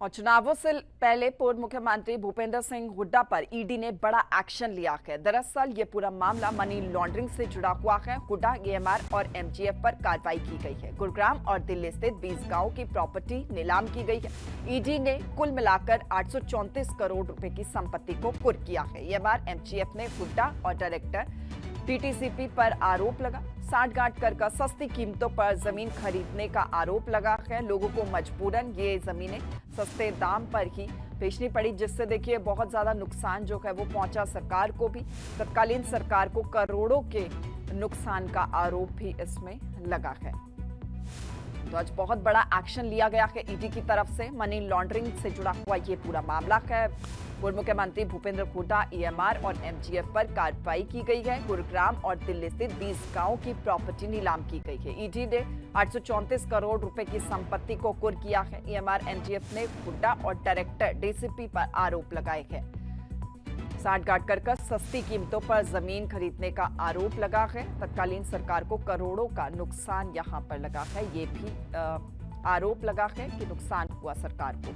और चुनावों से पहले पूर्व मुख्यमंत्री भूपेंद्र सिंह हुड्डा पर ईडी ने बड़ा एक्शन लिया है। दरअसल ये पूरा मामला मनी लॉन्ड्रिंग से जुड़ा हुआ है। हुड्डा, एएमआर और एमजीएफ पर कार्रवाई की गई है। गुरुग्राम और दिल्ली स्थित 20 गांवों की प्रॉपर्टी नीलाम की गई है। ईडी ने कुल मिलाकर 834 करोड़ रुपए की संपत्ति को कुर्क किया है। एएमआर, एमजीएफ ने हुड्डा और डायरेक्टर टीटीसीपी पर आरोप लगा। साठगांठ कर सस्ती कीमतों पर जमीन खरीदने का आरोप लगा है। लोगों को मजबूरन ये जमीनें सस्ते दाम पर ही बेचनी पड़ी, जिससे देखिए बहुत ज्यादा नुकसान जो है वो पहुंचा सरकार को भी। तत्कालीन सरकार को करोड़ों के नुकसान का आरोप भी इसमें लगा है। तो आज बहुत बड़ा एक्शन लिया गया है ईडी की तरफ से। मनी लॉन्ड्रिंग से जुड़ा हुआ ये पूरा मामला है। पूर्व मुख्यमंत्री भूपेंद्र हुड्डा, एएमआर और एमजीएफ पर कार्रवाई की गई है। गुरुग्राम और दिल्ली स्थित 20 गांवों की प्रॉपर्टी नीलाम की गई है। ईडी ने 834 करोड़ रुपए की संपत्ति को कुर्क किया है। एएमआर, एमजीएफ ने हुड्डा और डायरेक्टर डीसीपी पर आरोप लगाए हैं। साठगांठ कर सस्ती कीमतों पर जमीन खरीदने का आरोप लगा है। तत्कालीन सरकार को करोड़ों का नुकसान यहां पर लगा है। ये भी आरोप लगा है कि नुकसान हुआ सरकार को।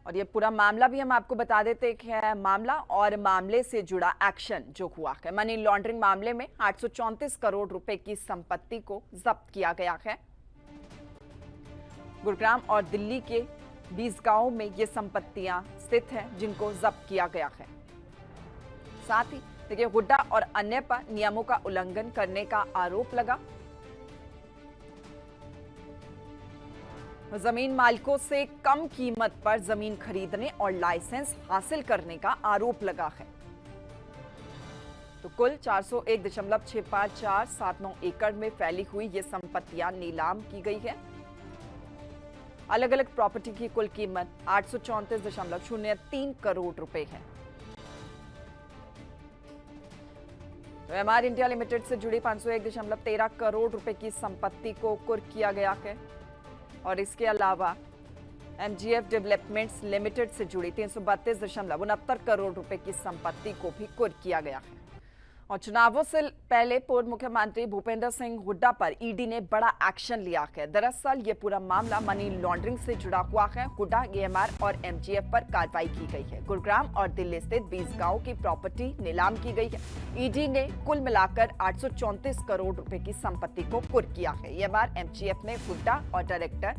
और ये पूरा मामला भी हम आपको बता देते हैं। मामला और मामले से जुड़ा एक्शन जो हुआ है। मनी लॉन्ड्रिंग मामले में 834 करोड़ रुपए की संपत्ति को जब्त किया गया है। गुरुग्राम और दिल्ली के 20 गांवों में ये संपत्तियां स्थित हैं, जिनको जब्त किया गया है। साथ ही देखिए, हुड्डा और अन्य पर नियमों का उल्लंघन करने का आरोप लगा। जमीन मालिकों से कम कीमत पर जमीन खरीदने और लाइसेंस हासिल करने का आरोप लगा है। तो कुल 401.65479 एकड़ में फैली हुई ये संपत्तियां नीलाम की गई है। अलग अलग प्रॉपर्टी की कुल कीमत 834.03 करोड़ रुपए है। तो एमआर इंडिया लिमिटेड से जुड़ी 501.13 करोड़ रुपए की संपत्ति को कुर्क किया गया है। और इसके अलावा एमजीएफ डेवलपमेंट्स लिमिटेड से जुड़ी 332.69 करोड़ रुपए की संपत्ति को भी कुर्क किया गया है। और चुनावों से पहले पूर्व मुख्यमंत्री भूपेंद्र सिंह हुड्डा पर ईडी ने बड़ा एक्शन लिया है। दरअसल ये पूरा मामला मनी लॉन्ड्रिंग से जुड़ा हुआ है। हुड्डा, एएमआर और एमजीएफ पर कार्रवाई की गई है। गुरुग्राम और दिल्ली स्थित 20 गांवों की प्रॉपर्टी नीलाम की गई है। ईडी ने कुल मिलाकर 834 करोड़ रुपए की संपत्ति को कुर्क किया है। एएमआर, एमजीएफ ने हुड्डा और डायरेक्टर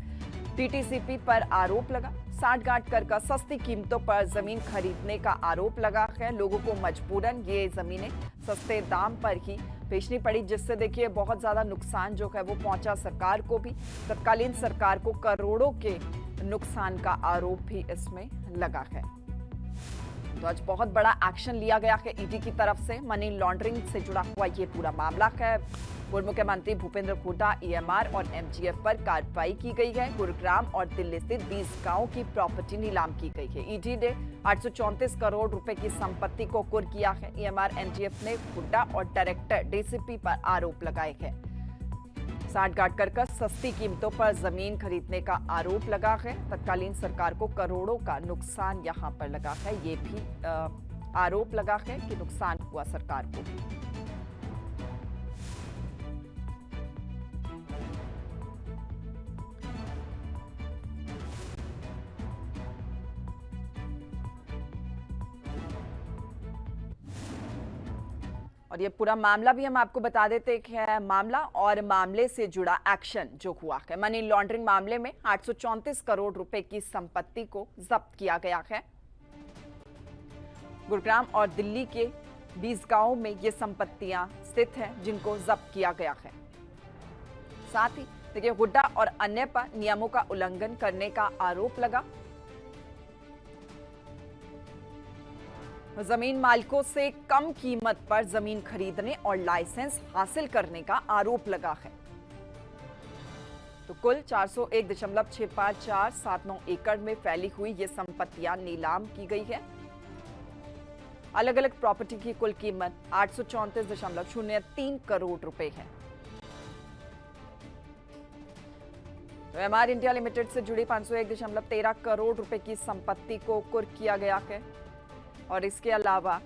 टीटीसीपी पर आरोप लगा। साठगांठ कर सस्ती कीमतों पर जमीन खरीदने का आरोप लगा है। लोगों को मजबूरन ये जमीनें सस्ते दाम पर ही बेचनी पड़ी, जिससे देखिए बहुत ज्यादा नुकसान जो है वो पहुंचा सरकार को भी। तत्कालीन सरकार को करोड़ों के नुकसान का आरोप भी इसमें लगा है। तो आज बहुत बड़ा एक्शन लिया गया है ईडी की तरफ से। मनी लॉन्ड्रिंग से जुड़ा हुआ ये पूरा मामला है। पूर्व मुख्यमंत्री भूपेंद्र हुड्डा, एएमआर और एमजीएफ पर कार्रवाई की गई है। गुरुग्राम और दिल्ली स्थित 20 गांवों की प्रॉपर्टी नीलाम की गई है। ईडी ने 834 करोड़ रुपए की संपत्ति को कुर्क किया है। एएमआर, एमजीएफ ने हुड्डा और डायरेक्टर डीसीपी पर आरोप लगाए हैं। साठगांठ कर सस्ती कीमतों पर जमीन खरीदने का आरोप लगा है। तत्कालीन सरकार को करोड़ों का नुकसान यहां पर लगा है। ये भी आरोप लगा है कि नुकसान हुआ सरकार को। और ये पूरा मामला भी हम आपको बता देते हैं। मामला और मामले से जुड़ा एक्शन जो हुआ है। मनी लॉन्ड्रिंग मामले में 834 करोड़ रुपए की संपत्ति को जब्त किया गया है। गुरुग्राम और दिल्ली के 20 गांवों में ये संपत्तियां स्थित हैं, जिनको जब्त किया गया है। साथ ही देखिए, हुड्डा और अन्य पर नियमों का उल्लंघन करने का आरोप लगा। जमीन मालिकों से कम कीमत पर जमीन खरीदने और लाइसेंस हासिल करने का आरोप लगा है। तो कुल 401.65479 एकड़ में फैली हुई ये संपत्तियां नीलाम की गई है। अलग अलग प्रॉपर्टी की कुल कीमत 834.03 करोड़ रुपए है। तो एमआर इंडिया लिमिटेड से जुड़ी 501.13 करोड़ रुपए की संपत्ति को कुर्क किया गया है और इसके अलावा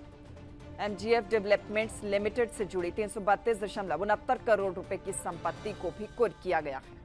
एमजीएफ डेवलपमेंट्स लिमिटेड से जुड़ी 332.69 करोड़ रुपए की संपत्ति को भी कुर्क किया गया है।